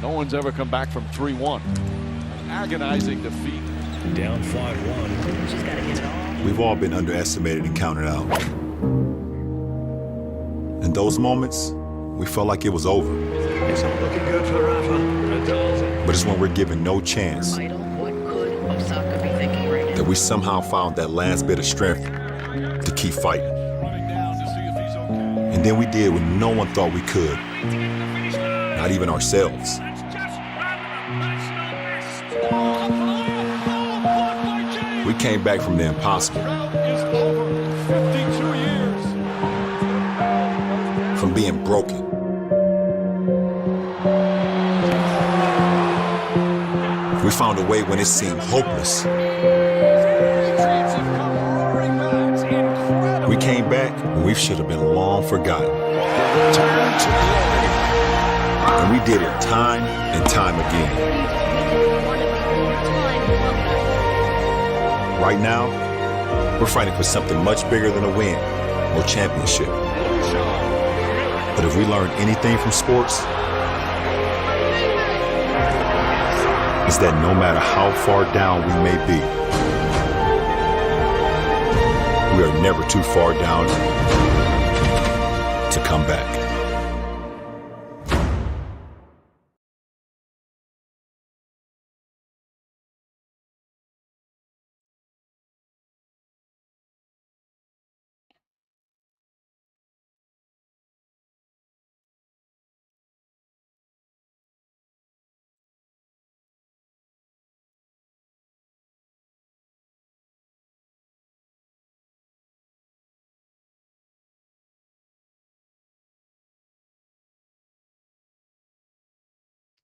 No one's ever come back from 3-1. An agonizing defeat. Down 5-1. She's got to get it all. We've all been underestimated and counted out. In those moments, we felt like it was over. It's not looking good for Rafa. But it's when we're given no chance Idol, what could Osaka be thinking right now? that we somehow found that last bit of strength to keep fighting. Running down to see if he's okay. And then we did what no one thought we could, not even ourselves. We came back from the impossible, Drought is over. 52 years. from being broken. We found a way when it seemed hopeless. Patriots have come roaring back. It's incredible. We came back when we should have been long forgotten. Return to glory. And we did it time and time again. Right now, we're fighting for something much bigger than a win or championship. But if we learn anything from sports, it's that no matter how far down we may be, we are never too far down to come back.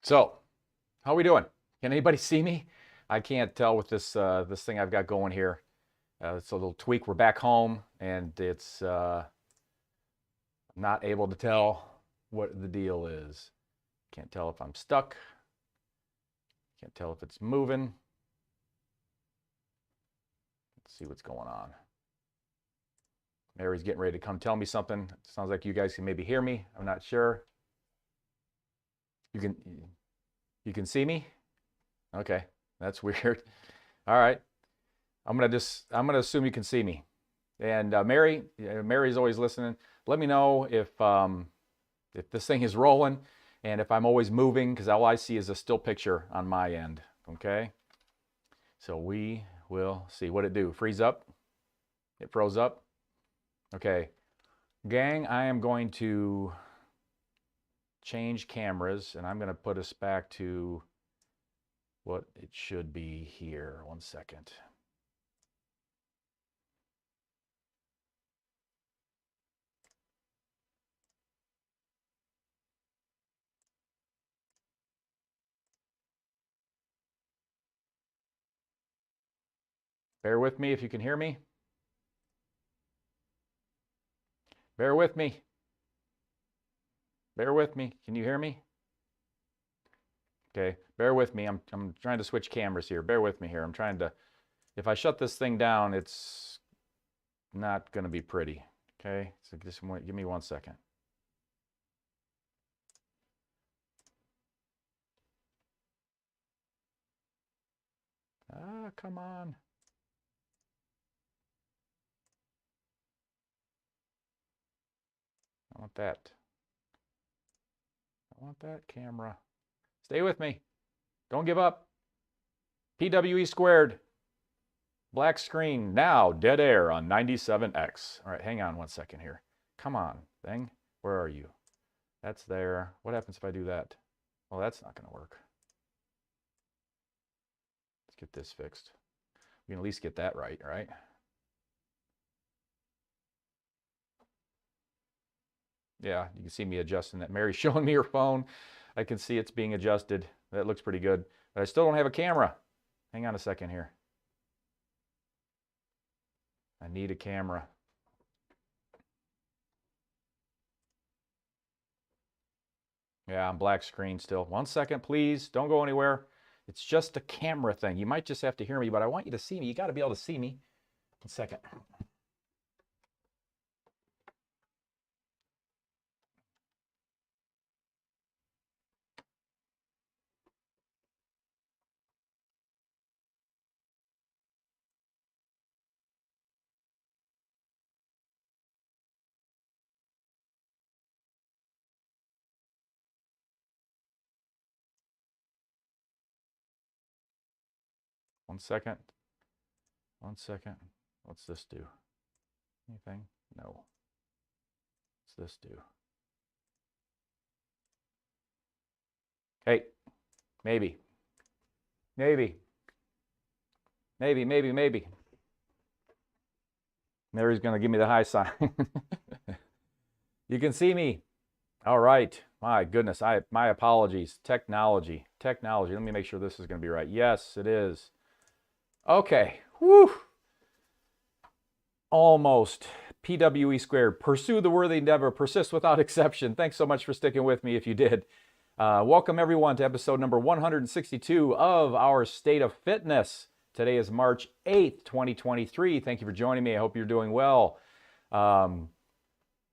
So, how are we doing? Can anybody see me? I can't tell with this this thing I've got going here. It's a little tweak. We're back home, and it's not able to tell what the deal is. Can't tell if I'm stuck. Can't tell if it's moving. Let's see what's going on. Mary's getting ready to come tell me something. Sounds like you guys can maybe hear me. I'm not sure. You can see me? Okay, that's weird. All right, I'm gonna assume you can see me. And Mary's always listening. Let me know if this thing is rolling and if I'm always moving, because all I see is a still picture on my end. Okay, so we will see. What it do? Freeze up? It froze up. Okay, gang, I am going to change cameras, and I'm going to put us back to what it should be here. 1 second. Bear with me if you can hear me. Bear with me. Bear with me. Can you hear me? Okay, bear with me. I'm trying to switch cameras here. Bear with me here. I'm trying to, if I shut this thing down, it's not going to be pretty. Okay, so just give me 1 second. Ah, come on. I want that. I want that camera. Stay with me. Don't give up. PWE squared. Black screen. Now dead air on 97X. All right, hang on 1 second here. Come on, thing. Where are you? That's there. What happens if I do that? Well, that's not going to work. Let's get this fixed. We can at least get that right, right? Yeah, you can see me adjusting that. Mary's showing me her phone. I can see it's being adjusted. That looks pretty good. But I still don't have a camera. Hang on a second here. I need a camera. Yeah, I'm black screen still. 1 second, please. Don't go anywhere. It's just a camera thing. You might just have to hear me, but I want you to see me. You got to be able to see me. 1 second. 1 second. 1 second. What's this do? Anything? No. What's this do? Hey, maybe. Maybe. Maybe. Mary's going to give me the high sign. You can see me. All right. My goodness. My apologies. Technology. Let me make sure this is going to be right. Yes, it is. Okay. Whew. Almost. PWE squared. Pursue the worthy endeavor. Persist without exception. Thanks so much for sticking with me if you did. Welcome everyone to episode number 162 of our State of Fitness. Today is March 8th, 2023. Thank you for joining me. I hope you're doing well.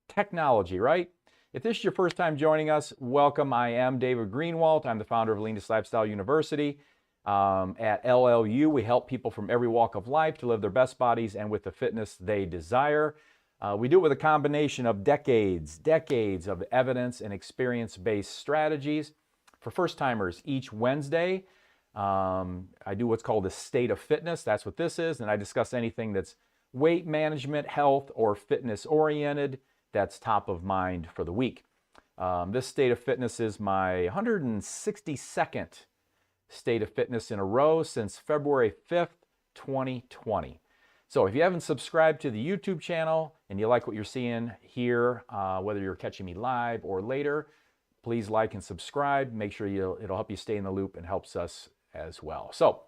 Technology, right? If this is your first time joining us, welcome. I am David Greenwalt. I'm the founder of Leanness Lifestyle University. At LLU, we help people from every walk of life to live their best bodies and with the fitness they desire. We do it with a combination of decades of evidence and experience-based strategies. For first-timers, each Wednesday, I do what's called a State of Fitness. That's what this is, and I discuss anything that's weight management, health, or fitness-oriented that's top of mind for the week. This State of Fitness is my 162nd State of Fitness in a row since February 5th, 2020. So if you haven't subscribed to the YouTube channel and you like what you're seeing here, whether you're catching me live or later, please like and subscribe. Make sure it'll help you stay in the loop and helps us as well. So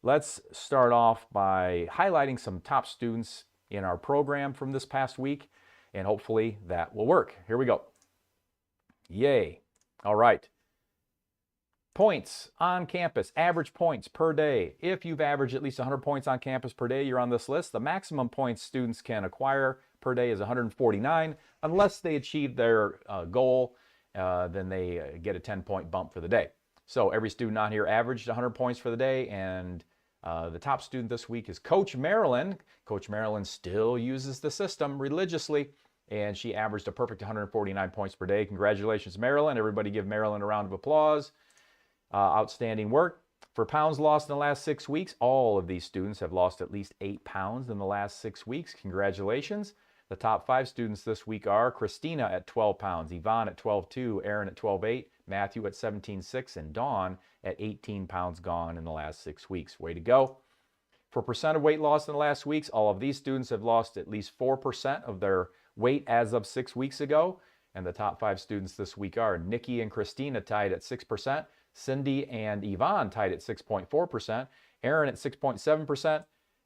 let's start off by highlighting some top students in our program from this past week, and hopefully that will work. Here we go. Yay. All right. Points on campus, average points per day. If you've averaged at least 100 points on campus per day, you're on this list. The maximum points students can acquire per day is 149. Unless they achieve their goal, then they get a 10-point bump for the day. So every student on here averaged 100 points for the day, and the top student this week is Coach Marilyn. Coach Marilyn still uses the system religiously, and she averaged a perfect 149 points per day. Congratulations, Marilyn. Everybody give Marilyn a round of applause. Outstanding work. For pounds lost in the last 6 weeks, all of these students have lost at least 8 pounds in the last 6 weeks. Congratulations. The top 5 students this week are Christina at 12 pounds, Yvonne at 12.2, Aaron at 12.8, Matthew at 17.6, and Dawn at 18 pounds gone in the last 6 weeks. Way to go. For percent of weight loss in the last weeks, all of these students have lost at least 4% of their weight as of 6 weeks ago. And the top 5 students this week are Nikki and Christina tied at 6%, Cindy and Yvonne tied at 6.4%, Aaron at 6.7%,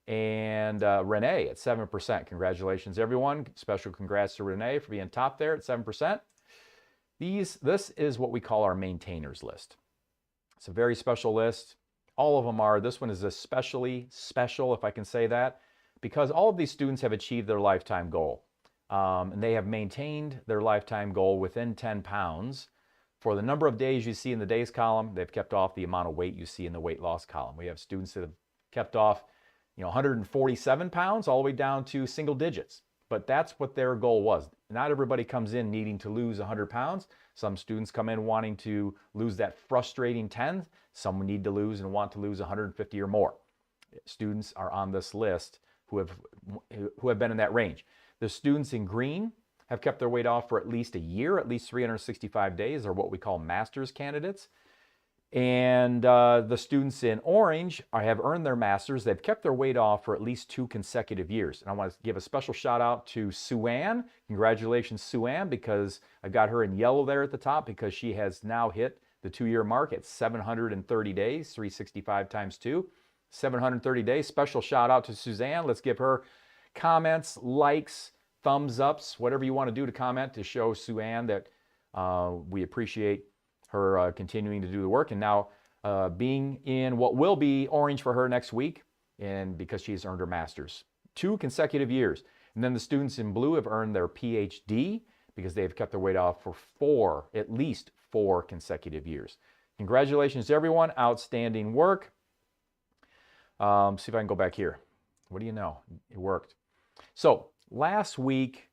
and Renee at 7%. Congratulations, everyone. Special congrats to Renee for being top there at 7%. This is what we call our maintainers list. It's a very special list. All of them are. This one is especially special, if I can say that, because all of these students have achieved their lifetime goal. And they have maintained their lifetime goal within 10 pounds. For the number of days you see in the days column, they've kept off the amount of weight you see in the weight loss column. We have students that have kept off 147 pounds all the way down to single digits. But that's what their goal was. Not everybody comes in needing to lose 100 pounds. Some students come in wanting to lose that frustrating 10. Some need to lose and want to lose 150 or more. Students are on this list who have been in that range. The students in green have kept their weight off for at least a year, at least 365 days, are what we call master's candidates. And the students in orange have earned their master's. They've kept their weight off for at least 2 consecutive years. And I want to give a special shout out to Sue-Ann. Congratulations, Sue-Ann, because I got her in yellow there at the top because she has now hit the 2-year mark at 730 days, 365 times 2, 730 days. Special shout out to Suzanne. Let's give her comments, likes, thumbs ups, whatever you want to do to comment to show Sue-Ann that we appreciate her continuing to do the work. And now being in what will be orange for her next week, and because she has earned her master's. 2 consecutive years. And then the students in blue have earned their PhD because they've kept their weight off for at least 4 consecutive years. Congratulations to everyone. Outstanding work. See if I can go back here. What do you know? It worked. So last week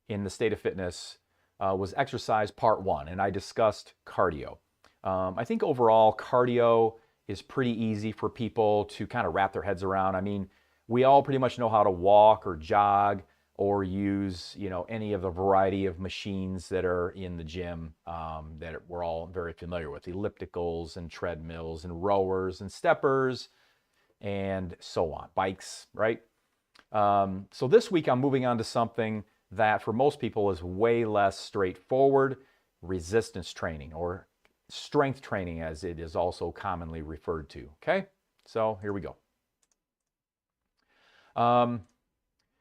in the State of Fitness was exercise part 1, and I discussed cardio. I think overall cardio is pretty easy for people to kind of wrap their heads around. I mean, we all pretty much know how to walk or jog or use, any of the variety of machines that are in the gym that we're all very familiar with. Ellipticals and treadmills and rowers and steppers and so on. Bikes, right? So this week I'm moving on to something that for most people is way less straightforward: resistance training, or strength training as it is also commonly referred to. Okay, so here we go.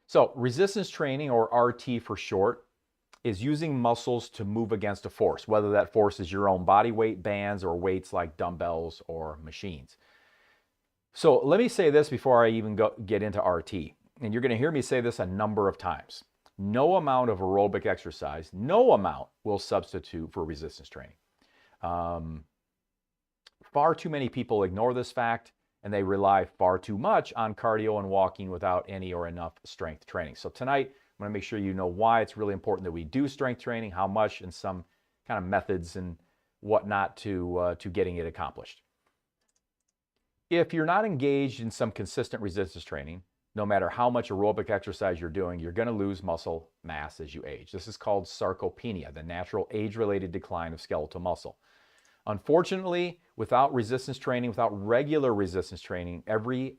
So resistance training, or RT for short, is using muscles to move against a force, whether that force is your own body weight bands or weights like dumbbells or machines. So let me say this before I even get into RT, and you're going to hear me say this a number of times. No amount of aerobic exercise, no amount will substitute for resistance training. Far too many people ignore this fact, and they rely far too much on cardio and walking without any or enough strength training. So tonight, I'm going to make sure you know why it's really important that we do strength training, how much, and some kind of methods and whatnot to getting it accomplished. If you're not engaged in some consistent resistance training, no matter how much aerobic exercise you're doing, you're going to lose muscle mass as you age. This is called sarcopenia, the natural age-related decline of skeletal muscle. Unfortunately, without resistance training, without regular resistance training, every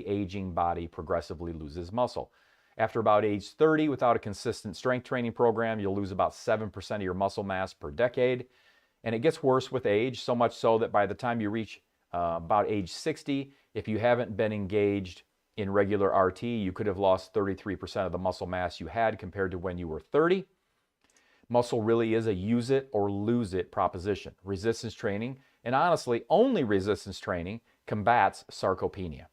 aging body progressively loses muscle. After about age 30, without a consistent strength training program, you'll lose about 7% of your muscle mass per decade. And it gets worse with age, so much so that by the time you reach about age 60, if you haven't been engaged in regular RT, you could have lost 33% of the muscle mass you had compared to when you were 30. Muscle really is a use it or lose it proposition. Resistance training, and honestly, only resistance training, combats sarcopenia.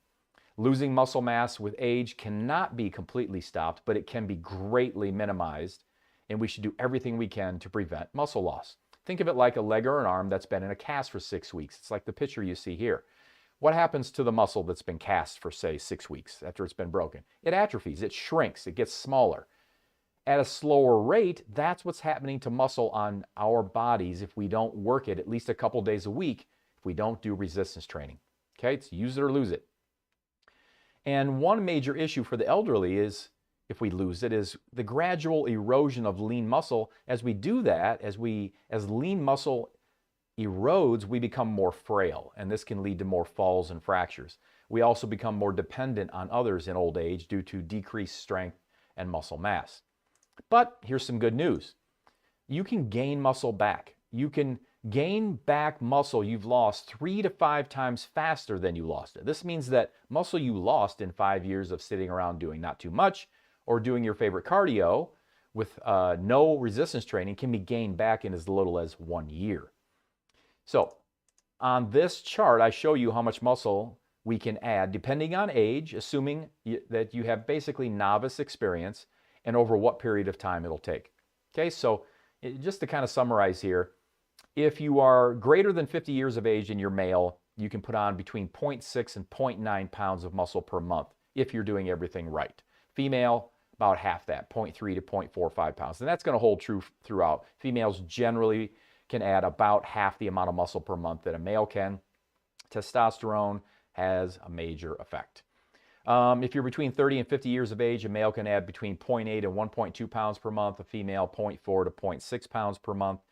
Losing muscle mass with age cannot be completely stopped, but it can be greatly minimized, and we should do everything we can to prevent muscle loss. Think of it like a leg or an arm that's been in a cast for 6 weeks. It's like the picture you see here. What happens to the muscle that's been cast for, say, 6 weeks after it's been broken? It atrophies, it shrinks, it gets smaller. At a slower rate, that's what's happening to muscle on our bodies if we don't work it at least a couple days a week, if we don't do resistance training. Okay, it's use it or lose it. And one major issue for the elderly is, if we lose it, is the gradual erosion of lean muscle. As we do that, as lean muscle erodes, we become more frail, and this can lead to more falls and fractures. We also become more dependent on others in old age due to decreased strength and muscle mass. But here's some good news. You can gain muscle back. You can gain back muscle you've lost 3 to 5 times faster than you lost it. This means that muscle you lost in 5 years of sitting around doing not too much or doing your favorite cardio with no resistance training can be gained back in as little as 1 year. So on this chart, I show you how much muscle we can add depending on age, assuming that you have basically novice experience, and over what period of time it'll take. Okay, so just to kind of summarize here, if you are greater than 50 years of age and you're male, you can put on between 0.6 and 0.9 pounds of muscle per month if you're doing everything right. Female, about half that, 0.3 to 0.45 pounds. And that's going to hold true throughout. Females generally can add about half the amount of muscle per month that a male can. Testosterone has a major effect. If you're between 30 and 50 years of age, a male can add between 0.8 and 1.2 pounds per month, a female 0.4 to 0.6 pounds per month.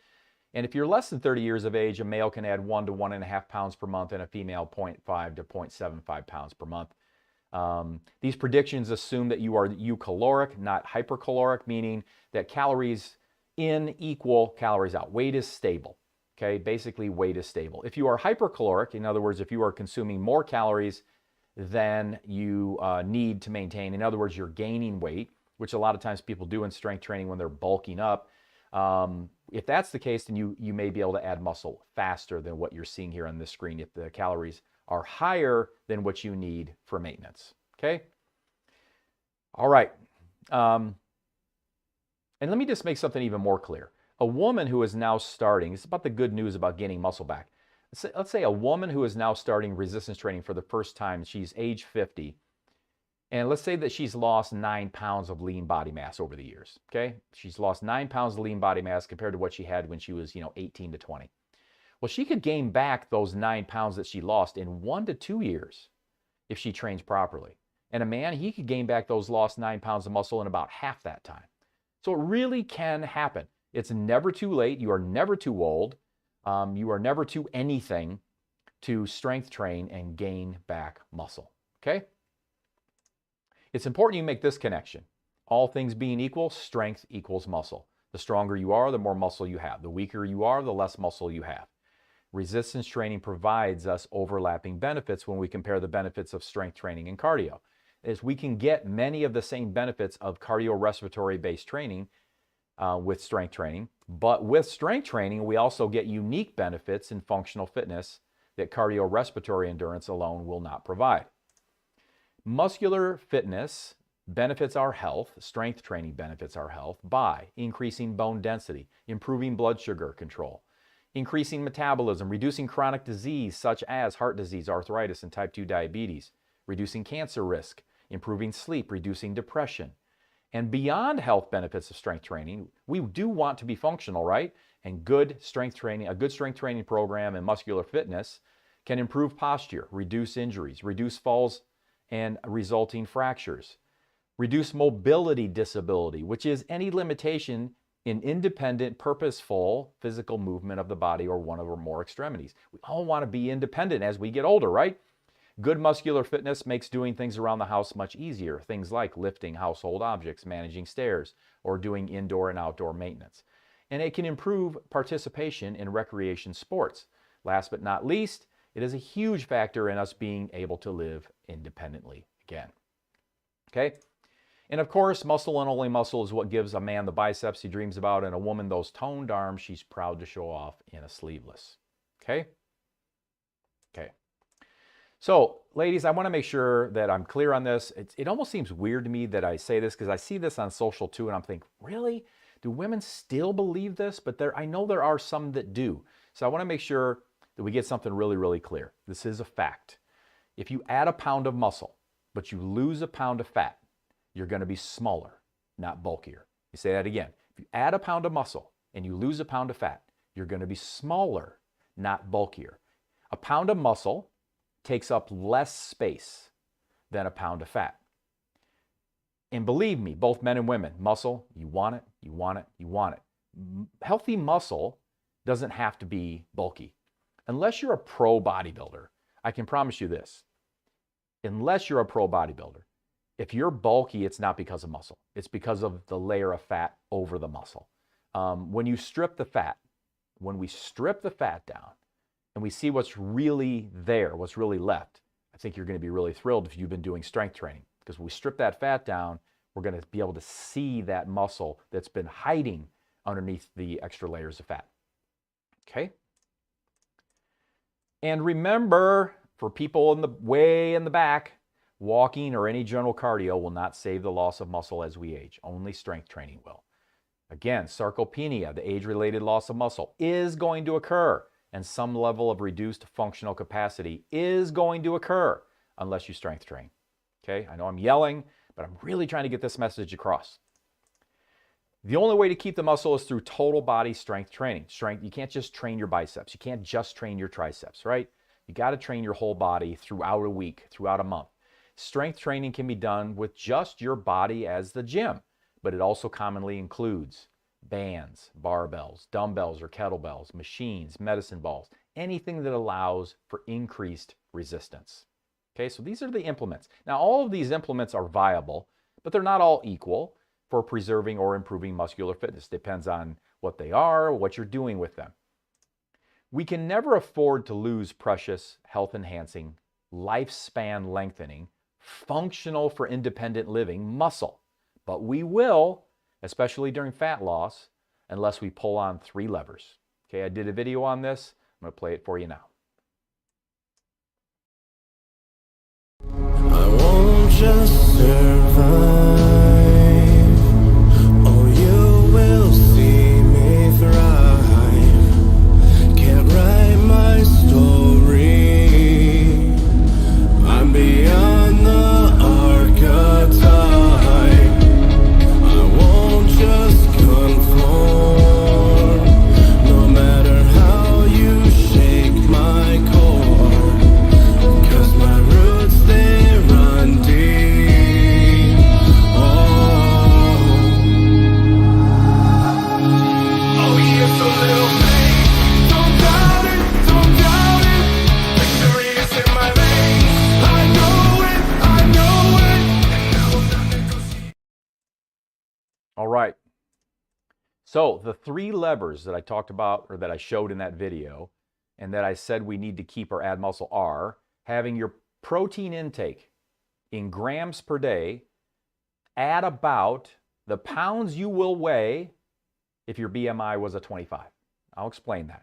And if you're less than 30 years of age, a male can add 1 to 1.5 pounds per month, and a female 0.5 to 0.75 pounds per month. These predictions assume that you are eucaloric, not hypercaloric, meaning that calories in equal calories out. Weight is stable. Okay, basically weight is stable. If you are hypercaloric, in other words, if you are consuming more calories than you need to maintain, in other words, you're gaining weight, which a lot of times people do in strength training when they're bulking up. If that's the case, then you may be able to add muscle faster than what you're seeing here on this screen if the calories are higher than what you need for maintenance. Okay? All right. And let me just make something even more clear. A woman who is now starting, it's about the good news about gaining muscle back. Let's say a woman who is now starting resistance training for the first time, she's age 50, and let's say that she's lost 9 pounds of lean body mass over the years, okay? She's lost 9 pounds of lean body mass compared to what she had when she was, 18 to 20. Well, she could gain back those 9 pounds that she lost in 1 to 2 years if she trains properly. And a man, he could gain back those lost 9 pounds of muscle in about half that time. So it really can happen. It's never too late. You are never too old. You are never too anything to strength train and gain back muscle. Okay? It's important you make this connection. All things being equal, strength equals muscle. The stronger you are, the more muscle you have. The weaker you are, the less muscle you have. Resistance training provides us overlapping benefits when we compare the benefits of strength training and cardio. Is we can get many of the same benefits of cardiorespiratory based training with strength training, but with strength training, we also get unique benefits in functional fitness that cardiorespiratory endurance alone will not provide. Muscular fitness benefits our health, strength training benefits our health by increasing bone density, improving blood sugar control, increasing metabolism, reducing chronic disease such as heart disease, arthritis, and type 2 diabetes, reducing cancer risk, improving sleep, reducing depression. And beyond health benefits of strength training, we do want to be functional, right? And good strength training, a good strength training program and muscular fitness can improve posture, reduce injuries, reduce falls and resulting fractures, reduce mobility disability, which is any limitation in independent, purposeful physical movement of the body or one or more extremities. We all want to be independent as we get older, right? Good muscular fitness makes doing things around the house much easier. Things like lifting household objects, managing stairs, or doing indoor and outdoor maintenance. And it can improve participation in recreation sports. Last but not least, it is a huge factor in us being able to live independently again. Okay? And of course, muscle and only muscle is what gives a man the biceps he dreams about and a woman those toned arms she's proud to show off in a sleeveless. Okay? Okay. So, ladies, I want to make sure that I'm clear on this. It almost seems weird to me that I say this because I see this on social too, and I'm thinking, really? Do women still believe this? But I know there are some that do. So I want to make sure that we get something really, really clear. This is a fact. If you add a pound of muscle, but you lose a pound of fat, you're going to be smaller, not bulkier. You say that again. If you add a pound of muscle and you lose a pound of fat, you're going to be smaller, not bulkier. A pound of muscle takes up less space than a pound of fat. And believe me, both men and women, muscle, you want it, you want it, you want it. Healthy muscle doesn't have to be bulky. Unless you're a pro bodybuilder, I can promise you this. Unless you're a pro bodybuilder, if you're bulky, it's not because of muscle. It's because of the layer of fat over the muscle. When you strip the fat, when we strip the fat down, and we see what's really there, what's really left, I think you're going to be really thrilled if you've been doing strength training. Because when we strip that fat down, we're going to be able to see that muscle that's been hiding underneath the extra layers of fat. Okay? And remember, for people in the way in the back, walking or any general cardio will not save the loss of muscle as we age. Only strength training will. Again, sarcopenia, the age-related loss of muscle, is going to occur. And some level of reduced functional capacity is going to occur unless you strength train. Okay, I know I'm yelling, but I'm really trying to get this message across. The only way to keep the muscle is through total body strength training. You can't just train your biceps. You can't just train your triceps, right? You got to train your whole body throughout a week, throughout a month. Strength training can be done with just your body as the gym, but it also commonly includes bands, barbells, dumbbells or kettlebells, machines, medicine balls, anything that allows for increased resistance. Okay, so these are the implements. Now, all of these implements are viable, but they're not all equal for preserving or improving muscular fitness. Depends on what they are, what you're doing with them. We can never afford to lose precious, health-enhancing, lifespan lengthening, functional for independent living muscle, but we will, especially during fat loss, unless we pull on 3 levers. Okay, I did a video on this. I'm going to play it for you now. I won't just survive. Oh, you will see me thrive. Can't write my story. I'm beyond the archetype. I won't just conform. No matter how you shape So the 3 levers that I talked about, or that I showed in that video, and that I said we need to keep or add muscle are having your protein intake in grams per day at about the pounds you will weigh if your BMI was a 25. I'll explain that.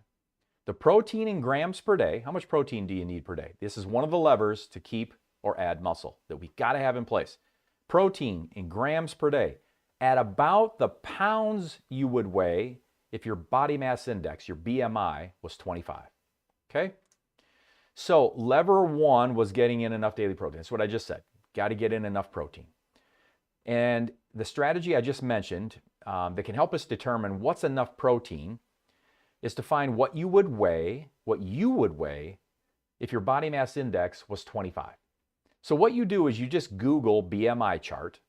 The protein in grams per day, how much protein do you need per day? This is one of the levers to keep or add muscle that we got to have in place. Protein in grams per day at about the pounds you would weigh if your body mass index, your BMI, was 25. Okay? So lever 1 was getting in enough daily protein. That's what I just said. Got to get in enough protein. And the strategy I just mentioned that can help us determine what's enough protein is to find what you would weigh if your body mass index was 25. So what you do is you just Google BMI chart,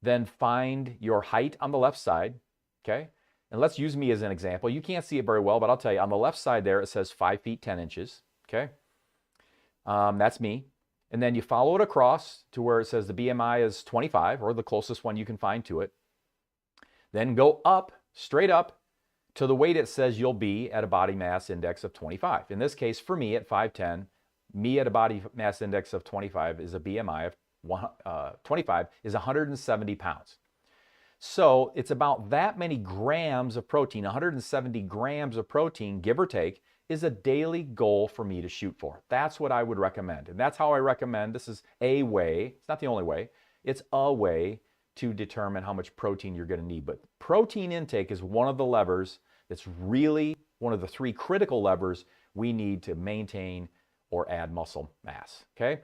then find your height on the left side, okay? And let's use me as an example. You can't see it very well, but I'll tell you, on the left side there, it says 5 feet 10 inches, okay? That's me. And then you follow it across to where it says the BMI is 25, or the closest one you can find to it. Then go up, straight up, to the weight it says you'll be at a body mass index of 25. In this case, for me at 5'10", me at a body mass index of 25 is a BMI of 25 is 170 pounds. So it's about that many grams of protein, 170 grams of protein, give or take, is a daily goal for me to shoot for. That's what I would recommend. And that's how I recommend. This is a way, it's not the only way, it's a way to determine how much protein you're going to need. But protein intake is one of the levers that's really one of the 3 critical levers we need to maintain or add muscle mass, okay?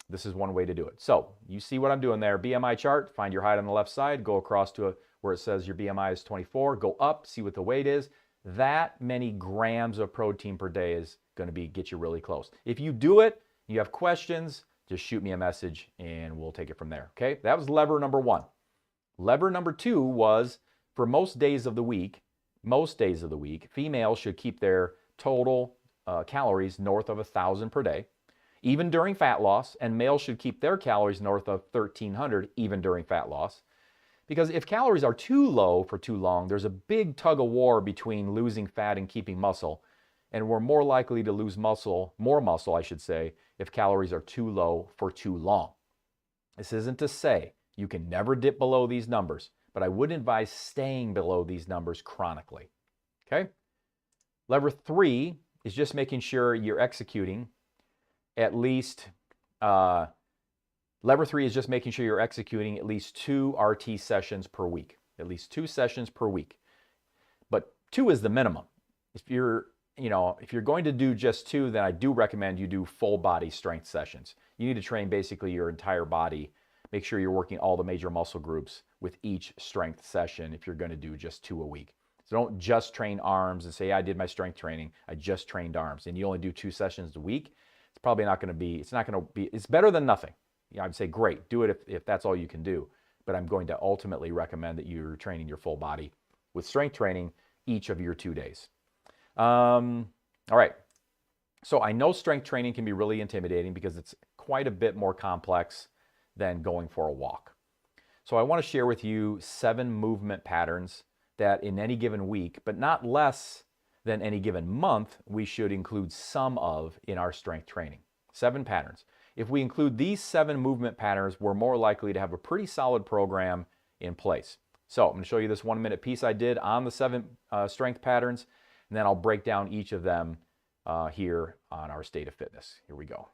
This is one way to do it. So you see what I'm doing there. BMI chart, find your height on the left side, go across to where it says your BMI is 24, go up, see what the weight is. That many grams of protein per day is going to get you really close. If you do it, you have questions, just shoot me a message and we'll take it from there, okay? That was lever number 1. Lever number 2 was for most days of the week, females should keep their total calories north of 1,000 per day, even during fat loss, and males should keep their calories north of 1,300 even during fat loss. Because if calories are too low for too long, there's a big tug of war between losing fat and keeping muscle, and we're more likely to lose more muscle, I should say, if calories are too low for too long. This isn't to say you can never dip below these numbers, but I would advise staying below these numbers chronically, okay? Lever 3 is just making sure you're executing at least, lever 3 is just making sure you're executing at least 2 RT sessions per week, at least 2 sessions per week. But 2 is the minimum. If you're going to do just 2, then I do recommend you do full body strength sessions. You need to train basically your entire body. Make sure you're working all the major muscle groups with each strength session if you're going to do just 2 a week. So don't just train arms and say, I did my strength training, I just trained arms, and you only do 2 sessions a week. It's probably not going to be, it's better than nothing. I'd say great, do it if that's all you can do. But I'm going to ultimately recommend that you're training your full body with strength training each of your 2 days. All right. So I know strength training can be really intimidating because it's quite a bit more complex than going for a walk. So I want to share with you 7 movement patterns that in any given week, but not less than any given month, we should include some of in our strength training. 7 patterns. If we include these 7 movement patterns, we're more likely to have a pretty solid program in place. So I'm going to show you this 1-minute piece I did on the 7 strength patterns, and then I'll break down each of them here on our State of Fitness. Here we go.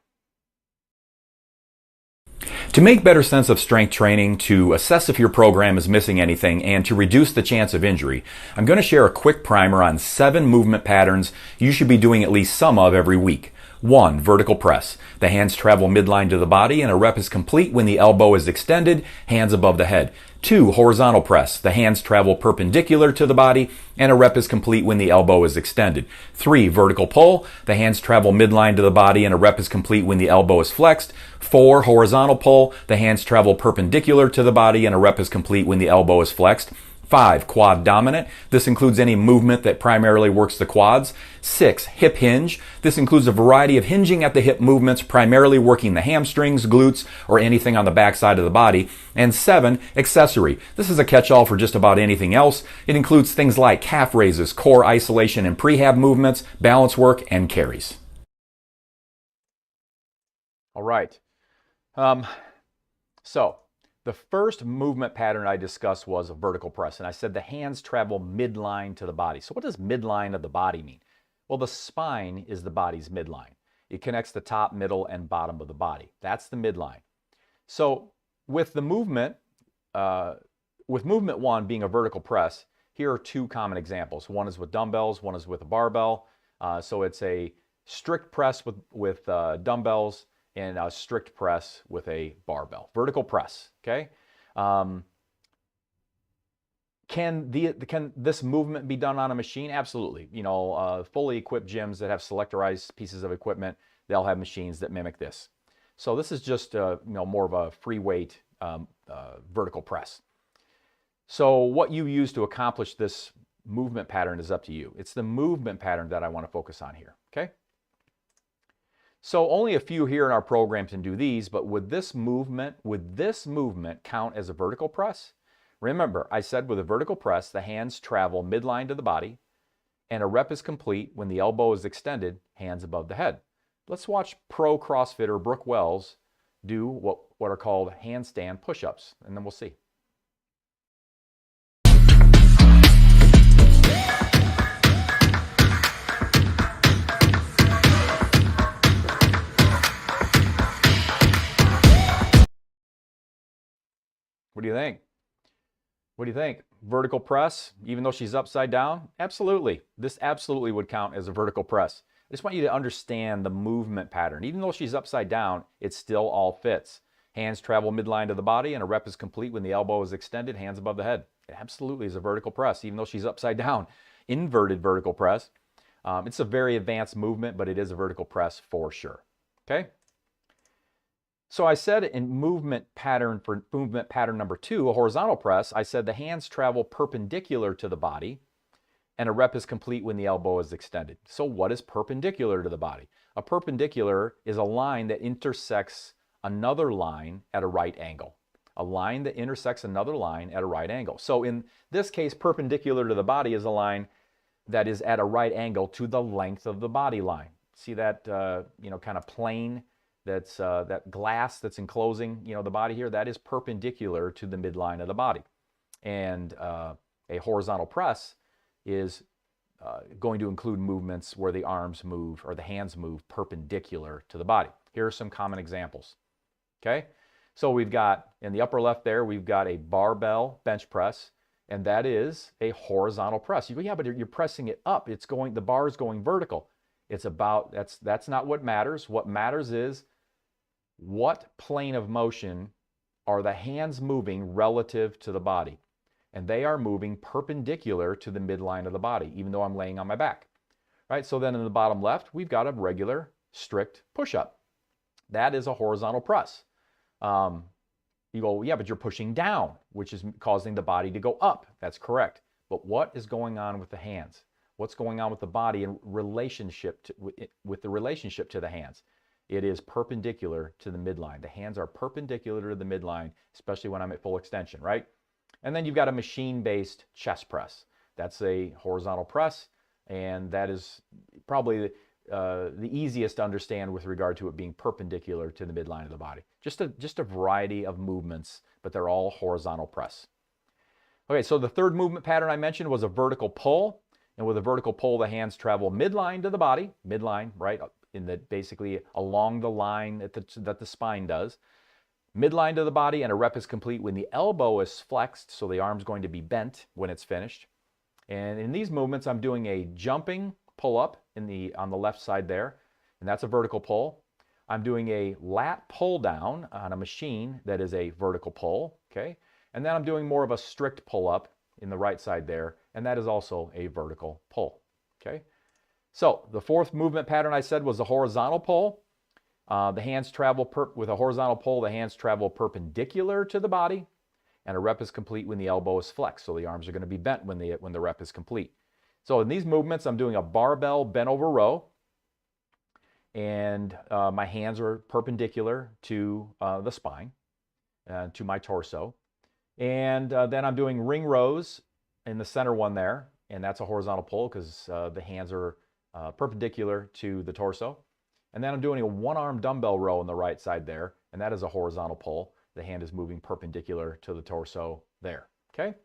To make better sense of strength training, to assess if your program is missing anything, and to reduce the chance of injury, I'm going to share a quick primer on 7 movement patterns you should be doing at least some of every week. 1. Vertical press. The hands travel midline to the body and a rep is complete when the elbow is extended, hands above the head. 2. Horizontal press. The hands travel perpendicular to the body and a rep is complete when the elbow is extended. 3. Vertical pull. The hands travel midline to the body and a rep is complete when the elbow is flexed. 4. Horizontal pull. The hands travel perpendicular to the body and a rep is complete when the elbow is flexed. 5. Quad dominant. This includes any movement that primarily works the quads. 6. Hip hinge. This includes a variety of hinging at the hip movements, primarily working the hamstrings, glutes, or anything on the backside of the body. And 7. Accessory. This is a catch-all for just about anything else. It includes things like calf raises, core isolation and prehab movements, balance work, and carries. All right. So the first movement pattern I discussed was a vertical press, and I said the hands travel midline to the body. So what does midline of the body mean? Well, the spine is the body's midline. It connects the top, middle, and bottom of the body. That's the midline. So with the movement, with movement 1 being a vertical press, here are 2 common examples. One is with dumbbells, one is with a barbell. So it's a strict press with dumbbells, and a strict press with a barbell. Vertical press, okay? Can this movement be done on a machine? Absolutely. You know, fully equipped gyms that have selectorized pieces of equipment, they'll have machines that mimic this. So this is just you know, more of a free weight vertical press. So what you use to accomplish this movement pattern is up to you. It's the movement pattern that I want to focus on here, okay? So only a few here in our program can do these, but would this movement count as a vertical press? Remember, I said with a vertical press, the hands travel midline to the body, and a rep is complete when the elbow is extended, hands above the head. Let's watch pro CrossFitter Brooke Wells do what are called handstand push-ups, and then we'll see. What do you think? What do you think? Vertical press, even though she's upside down? Absolutely. This absolutely would count as a vertical press. I just want you to understand the movement pattern. Even though she's upside down, it still all fits. Hands travel midline to the body, and a rep is complete when the elbow is extended, hands above the head. It absolutely is a vertical press, even though she's upside down. Inverted vertical press. It's a very advanced movement, but it is a vertical press for sure. Okay? So I said in movement pattern number 2, a horizontal press, I said the hands travel perpendicular to the body, and a rep is complete when the elbow is extended. So what is perpendicular to the body? A perpendicular is a line that intersects another line at a right angle. A line that intersects another line at a right angle. So in this case, perpendicular to the body is a line that is at a right angle to the length of the body line. See that you know, kind of plane that's that glass that's enclosing, you know, the body here? That is perpendicular to the midline of the body. And a horizontal press is going to include movements where the arms move or the hands move perpendicular to the body. Here are some common examples. Okay, so we've got in the upper left there, we've got a barbell bench press, and that is a horizontal press. You go, yeah, but you're pressing it up. It's going, the bar is going vertical. It's about, that's not what matters. What matters is what plane of motion are the hands moving relative to the body. And they are moving perpendicular to the midline of the body, even though I'm laying on my back. Right? So then in the bottom left, we've got a regular strict push-up. That is a horizontal press. You go, yeah, but you're pushing down, which is causing the body to go up. That's correct. But what is going on with the hands? What's going on with the body in relationship to, with the relationship to the hands? It is perpendicular to the midline. The hands are perpendicular to the midline, especially when I'm at full extension, right? And then you've got a machine-based chest press. That's a horizontal press, and that is probably the easiest to understand with regard to it being perpendicular to the midline of the body. Just a variety of movements, but they're all horizontal press. Okay, so the third movement pattern I mentioned was a vertical pull. And with a vertical pull, the hands travel midline to the body, midline, right, in the basically along the line that the spine does. Midline to the body, and a rep is complete when the elbow is flexed, so the arm's going to be bent when it's finished. And in these movements, I'm doing a jumping pull-up on the left side there, and that's a vertical pull. I'm doing a lat pull-down on a machine that is a vertical pull, okay? And then I'm doing more of a strict pull-up in the right side there, and that is also a vertical pull, okay? So the fourth movement pattern I said was a horizontal pull. The hands travel with a horizontal pull, the hands travel perpendicular to the body, and a rep is complete when the elbow is flexed. So the arms are going to be bent when the rep is complete. So in these movements, I'm doing a barbell bent over row, and my hands are perpendicular to the spine, to my torso. And then I'm doing ring rows in the center one there, and that's a horizontal pull because the hands are perpendicular to the torso. And then I'm doing a one-arm dumbbell row on the right side there, and that is a horizontal pull. The hand is moving perpendicular to the torso there, okay?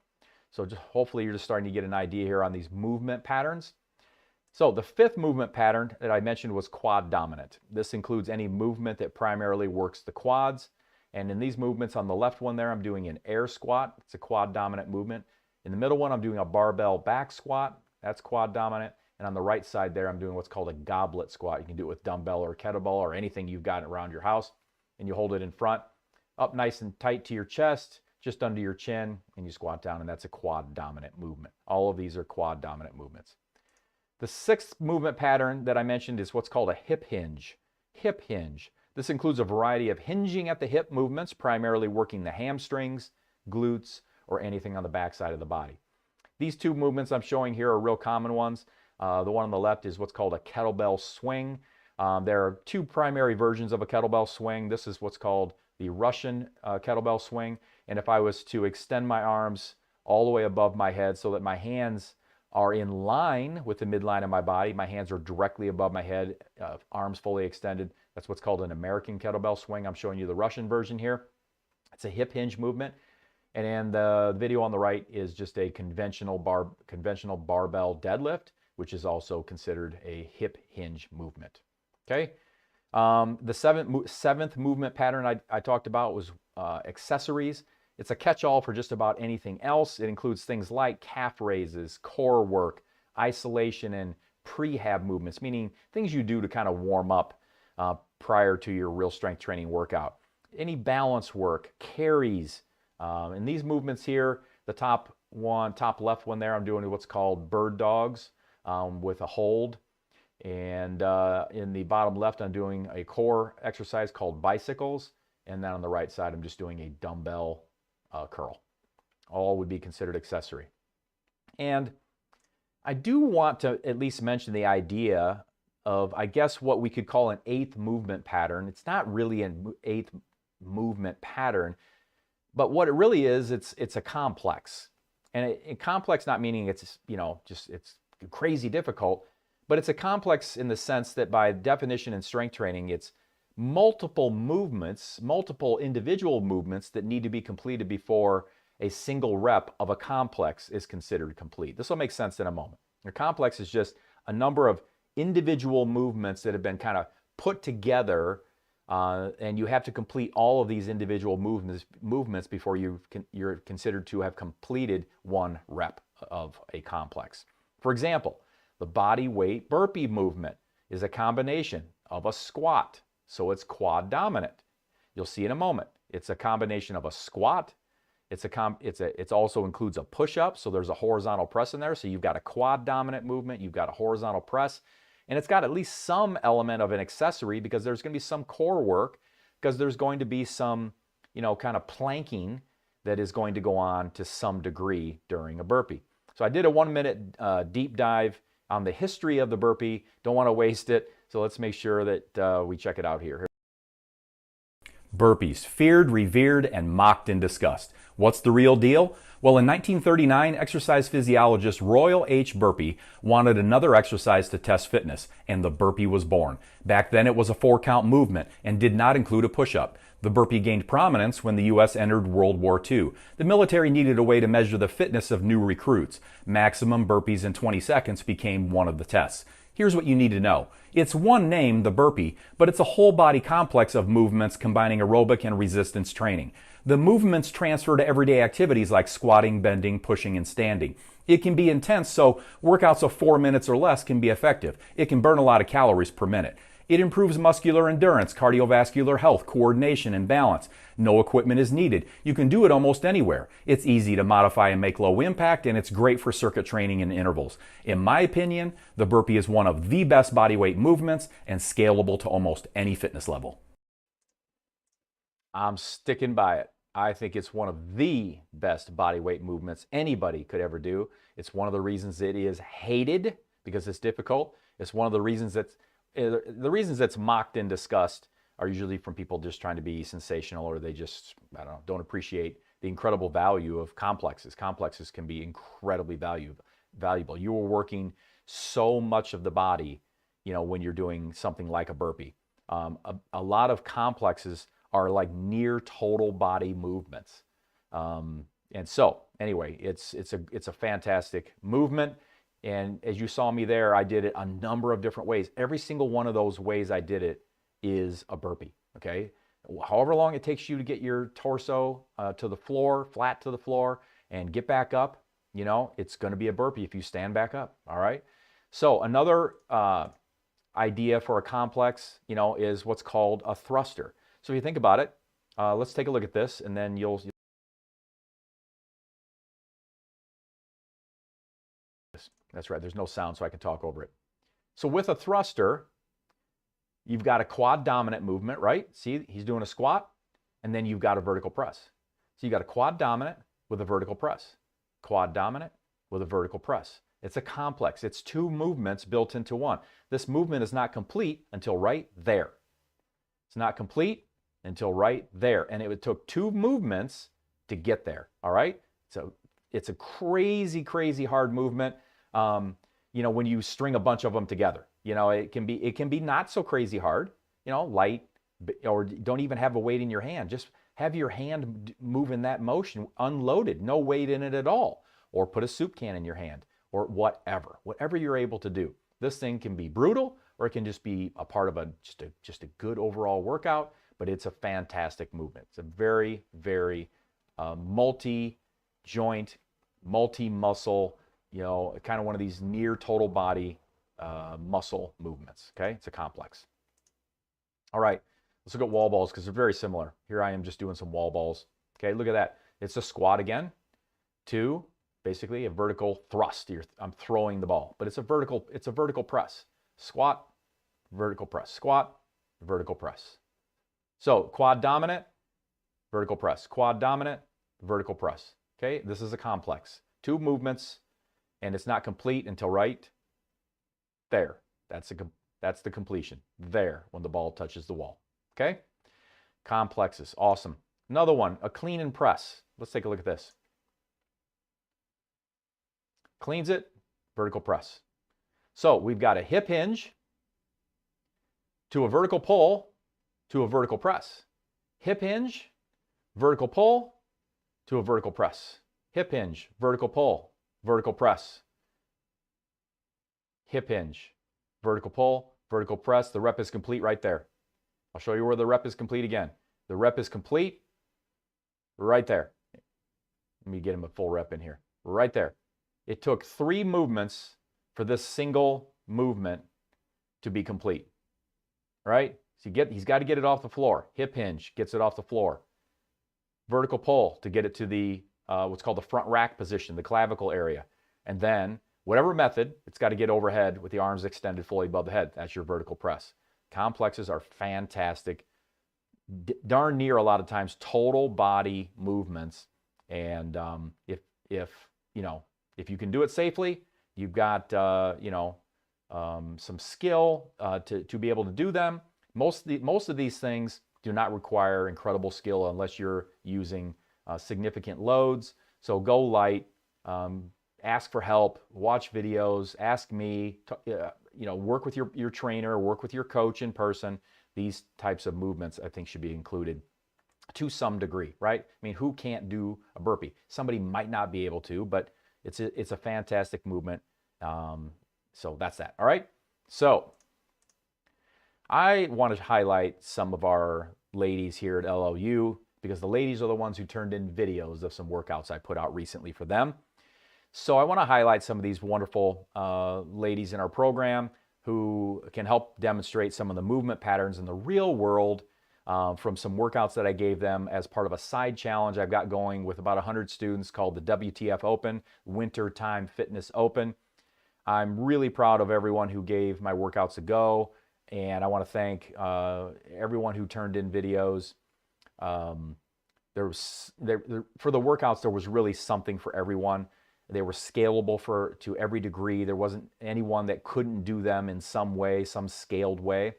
So just hopefully you're just starting to get an idea here on these movement patterns. So the fifth movement pattern that I mentioned was quad dominant. This includes any movement that primarily works the quads. And in these movements, on the left one there, I'm doing an air squat. It's a quad dominant movement. In the middle one, I'm doing a barbell back squat. That's quad dominant. And on the right side there, I'm doing what's called a goblet squat. You can do it with dumbbell or kettlebell or anything you've got around your house. And you hold it in front, up nice and tight to your chest, just under your chin, and you squat down, and that's a quad dominant movement. All of these are quad dominant movements. The sixth movement pattern that I mentioned is what's called a hip hinge. Hip hinge. This includes a variety of hinging at the hip movements, primarily working the hamstrings, glutes, or anything on the back side of the body. These two movements I'm showing here are real common ones. The one on the left is what's called a kettlebell swing. There are two primary versions of a kettlebell swing. This is what's called the Russian kettlebell swing. And if I was to extend my arms all the way above my head so that my hands are in line with the midline of my body, my hands are directly above my head, arms fully extended. That's what's called an American kettlebell swing. I'm showing you the Russian version here. It's a hip hinge movement. And then the video on the right is just a conventional barbell deadlift, which is also considered a hip hinge movement. Okay. The seventh movement pattern I talked about was accessories. It's a catch-all for just about anything else. It includes things like calf raises, core work, isolation, and prehab movements, meaning things you do to kind of warm up prior to your real strength training workout. Any balance work, carries. And these movements here, the top left one there, I'm doing what's called bird dogs with a hold. And in the bottom left, I'm doing a core exercise called bicycles. And then on the right side, I'm just doing a dumbbell curl. All would be considered accessory. And I do want to at least mention the idea of, I guess, what we could call an eighth movement pattern. It's not really an eighth movement pattern, but what it really is, it's a complex. And a complex not meaning it's, it's crazy difficult, but it's a complex in the sense that by definition in strength training, it's multiple movements, multiple individual movements that need to be completed before a single rep of a complex is considered complete. This will make sense in a moment. A complex is just a number of individual movements that have been kind of put together, and you have to complete all of these individual movements before you're considered to have completed one rep of a complex. For example, the body weight burpee movement is a combination of a squat, so it's quad dominant. You'll see in a moment. It's a combination of a squat. It also includes a push-up, so there's a horizontal press in there. So you've got a quad dominant movement, you've got a horizontal press, and it's got at least some element of an accessory because there's going to be some core work, because there's going to be some, kind of planking that is going to go on to some degree during a burpee. So I did a 1-minute deep dive on the history of the burpee. Don't want to waste it, so let's make sure that we check it out here. Burpees, feared, revered, and mocked and discussed. What's the real deal? Well, in 1939, exercise physiologist Royal H. Burpee wanted another exercise to test fitness, and the burpee was born. Back then, it was a 4-count movement and did not include a push-up. The burpee gained prominence when the U.S. entered World War II. The military needed a way to measure the fitness of new recruits. Maximum burpees in 20 seconds became one of the tests. Here's what you need to know. It's one name, the burpee, but it's a whole body complex of movements combining aerobic and resistance training. The movements transfer to everyday activities like squatting, bending, pushing, and standing. It can be intense, so workouts of 4 minutes or less can be effective. It can burn a lot of calories per minute. It improves muscular endurance, cardiovascular health, coordination, and balance. No equipment is needed. You can do it almost anywhere. It's easy to modify and make low impact, and it's great for circuit training and intervals. In my opinion, the burpee is one of the best bodyweight movements and scalable to almost any fitness level. I'm sticking by it. I think it's one of the best body weight movements anybody could ever do. It's one of the reasons it is hated because it's difficult. It's one of the reasons that's mocked and discussed are usually from people just trying to be sensational, or they just, I don't know, don't appreciate the incredible value of complexes. Complexes can be incredibly valuable. You are working so much of the body, when you're doing something like a burpee. A lot of complexes are like near total body movements. And so anyway, it's a fantastic movement. And as you saw me there, I did it a number of different ways. Every single one of those ways I did it is a burpee, okay? However long it takes you to get your torso to the floor, flat to the floor, and get back up, it's going to be a burpee if you stand back up, all right? So another idea for a complex, is what's called a thruster. So if you think about it, let's take a look at this, and then you'll that's right, there's no sound, so I can talk over it. So with a thruster, you've got a quad dominant movement, right? See, he's doing a squat, and then you've got a vertical press. So you got a quad dominant with a vertical press. Quad dominant with a vertical press. It's a complex. It's two movements built into one. This movement is not complete until right there. It's not complete until right there. And it took two movements to get there, all right? So it's a crazy, crazy hard movement. When you string a bunch of them together, it can be not so crazy hard, light, or don't even have a weight in your hand. Just have your hand move in that motion, unloaded, no weight in it at all, or put a soup can in your hand, or whatever you're able to do. This thing can be brutal, or it can just be a part of just a good overall workout, but it's a fantastic movement. It's a very, very multi-joint, multi-muscle, kind of one of these near total body muscle movements, okay? It's a complex. All right, let's look at wall balls because they're very similar. Here I am just doing some wall balls. Okay, look at that. It's a squat again. Two, basically a vertical thrust. I'm throwing the ball, but it's a vertical press. Squat, vertical press. Squat, vertical press. So quad dominant, vertical press. Quad dominant, vertical press. Okay, this is a complex. Two movements, and it's not complete until right there. That's the completion. There, when the ball touches the wall. Okay? Complexes. Awesome. Another one, a clean and press. Let's take a look at this. Cleans it, vertical press. So we've got a hip hinge to a vertical pull to a vertical press. Hip hinge, vertical pull to a vertical press. Hip hinge, vertical pull, vertical press. Hip hinge, vertical pull, vertical press. The rep is complete right there. I'll show you where the rep is complete again. The rep is complete right there. Let me get him a full rep in here. Right there. It took 3 movements for this single movement to be complete. Right? So he's got to get it off the floor. Hip hinge gets it off the floor. Vertical pull to get it to the what's called the front rack position, the clavicle area. And then, whatever method, it's got to get overhead with the arms extended fully above the head. That's your vertical press. Complexes are fantastic, darn near a lot of times total body movements. And if you can do it safely, you've got some skill to be able to do them. Most of these things do not require incredible skill unless you're using significant loads. So go light, ask for help, watch videos, ask me, work with your trainer, work with your coach in person. These types of movements I think should be included to some degree, right? I mean, who can't do a burpee? Somebody might not be able to, but it's a fantastic movement. So that's that, all right? So I want to highlight some of our ladies here at LOU because the ladies are the ones who turned in videos of some workouts I put out recently for them. So I want to highlight some of these wonderful ladies in our program who can help demonstrate some of the movement patterns in the real world from some workouts that I gave them as part of a side challenge I've got going with about 100 students called the WTF Open, Winter Time Fitness Open. I'm really proud of everyone who gave my workouts a go, and I want to thank everyone who turned in videos. for the workouts, there was really something for everyone. They were scalable to every degree. There wasn't anyone that couldn't do them in some way, some scaled way.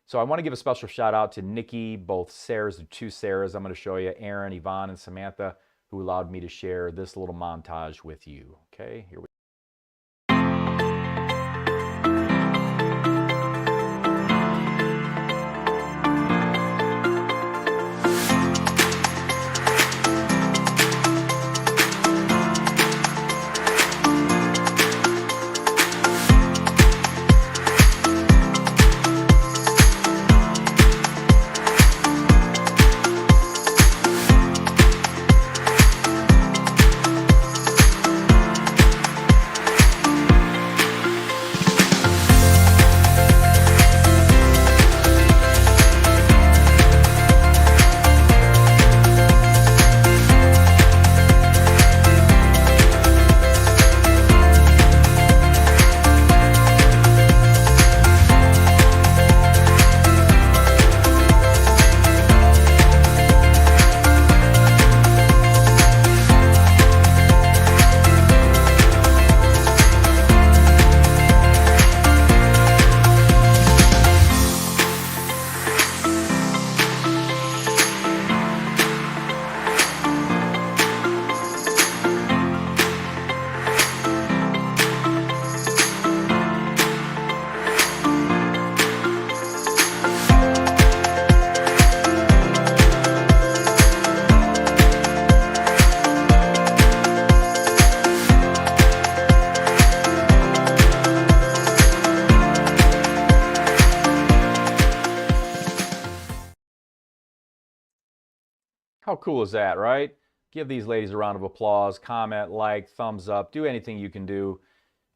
So I want to give a special shout out to Nikki, both Sarahs, the two Sarahs I'm going to show you, Aaron, Yvonne, and Samantha, who allowed me to share this little montage with you. Okay, here we go. How cool is that, right? Give these ladies a round of applause, comment, like, thumbs up, do anything you can do.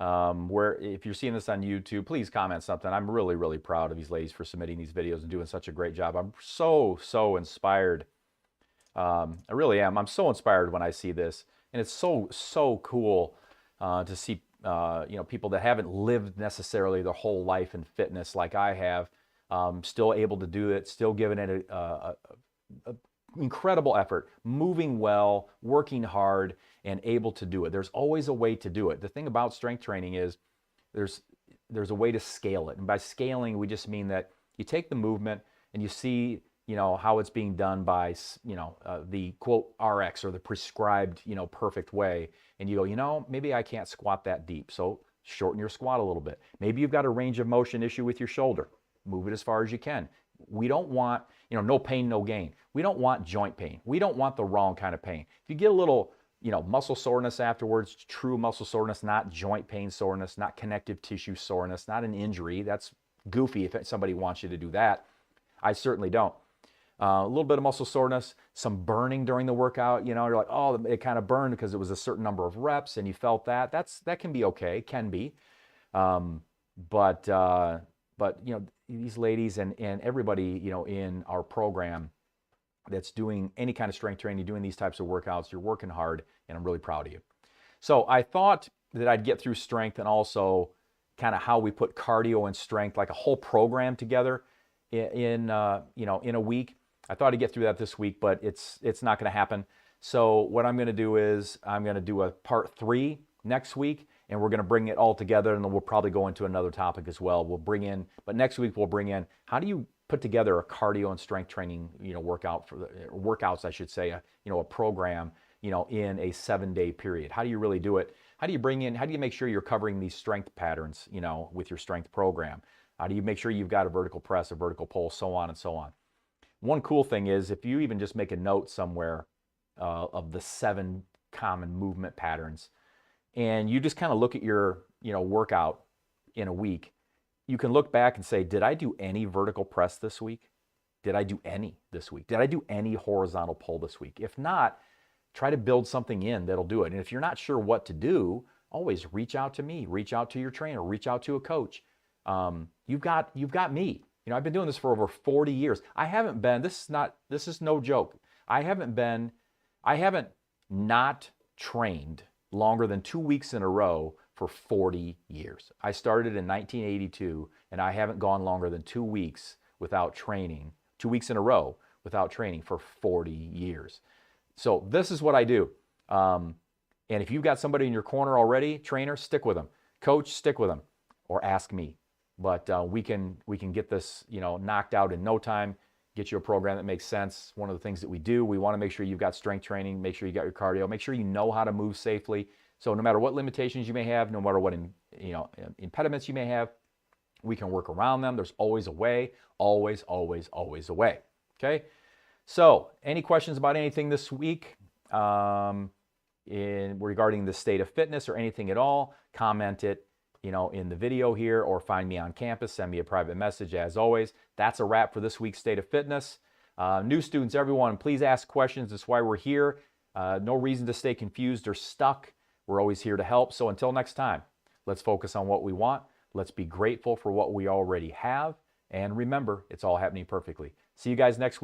If you're seeing this on YouTube, please comment something. I'm really, really proud of these ladies for submitting these videos and doing such a great job. I'm so, so inspired. I really am. I'm so inspired when I see this. And it's so, so cool to see people that haven't lived necessarily their whole life in fitness like I have, still able to do it, still giving it a incredible effort, moving well, working hard, and able to do it. There's always a way to do it. The thing about strength training is there's a way to scale it. And by scaling, we just mean that you take the movement and you see, how it's being done by, the quote RX or the prescribed, perfect way. And you go, maybe I can't squat that deep. So shorten your squat a little bit. Maybe you've got a range of motion issue with your shoulder. Move it as far as you can. We don't want, no pain, no gain. We don't want joint pain. We don't want the wrong kind of pain. If you get a little, muscle soreness afterwards, true muscle soreness, not joint pain soreness, not connective tissue soreness, not an injury. That's goofy if somebody wants you to do that. I certainly don't. A little bit of muscle soreness, some burning during the workout. You're like, oh, it kind of burned because it was a certain number of reps and you felt that. That can be okay, can be. But these ladies and everybody, in our program that's doing any kind of strength training, doing these types of workouts, you're working hard, and I'm really proud of you. So I thought that I'd get through strength and also kind of how we put cardio and strength, like a whole program together in a week. I thought I'd get through that this week, but it's not going to happen. So what I'm going to do is I'm going to do a part 3 next week, and we're going to bring it all together, and then we'll probably go into another topic as well. But next week we'll bring in, how do you put together a cardio and strength training, workouts, I should say, a program, in a 7-day period. How do you really do it? How do you make sure you're covering these strength patterns, with your strength program? How do you make sure you've got a vertical press, a vertical pull, so on and so on? One cool thing is if you even just make a note somewhere of the 7 common movement patterns, and you just kind of look at your, workout in a week, you can look back and say, did I do any vertical press this week? Did I do any this week? Did I do any horizontal pull this week? If not, try to build something in that'll do it. And if you're not sure what to do, always reach out to me, reach out to your trainer, reach out to a coach. You've got me. I've been doing this for over 40 years. I haven't been, this is no joke. I haven't not trained longer than 2 weeks in a row for 40 years. I started in 1982, and I haven't gone longer than 2 weeks without training, 2 weeks in a row without training for 40 years. So this is what I do. And if you've got somebody in your corner already, trainer, stick with them. Coach, stick with them, or ask me. But we can get this, knocked out in no time. Get you a program that makes sense. One of the things that we do, we want to make sure you've got strength training, make sure you got your cardio, make sure you know how to move safely. So no matter what limitations you may have, no matter what impediments you may have, we can work around them. There's always a way, always, always, always a way. Okay. So any questions about anything this week regarding the state of fitness or anything at all? Comment it, in the video here, or find me on campus. Send me a private message. As always, that's a wrap for this week's State of Fitness. New students, everyone, please ask questions. That's why we're here. No reason to stay confused or stuck. We're always here to help. So until next time, let's focus on what we want. Let's be grateful for what we already have. And remember, it's all happening perfectly. See you guys next week.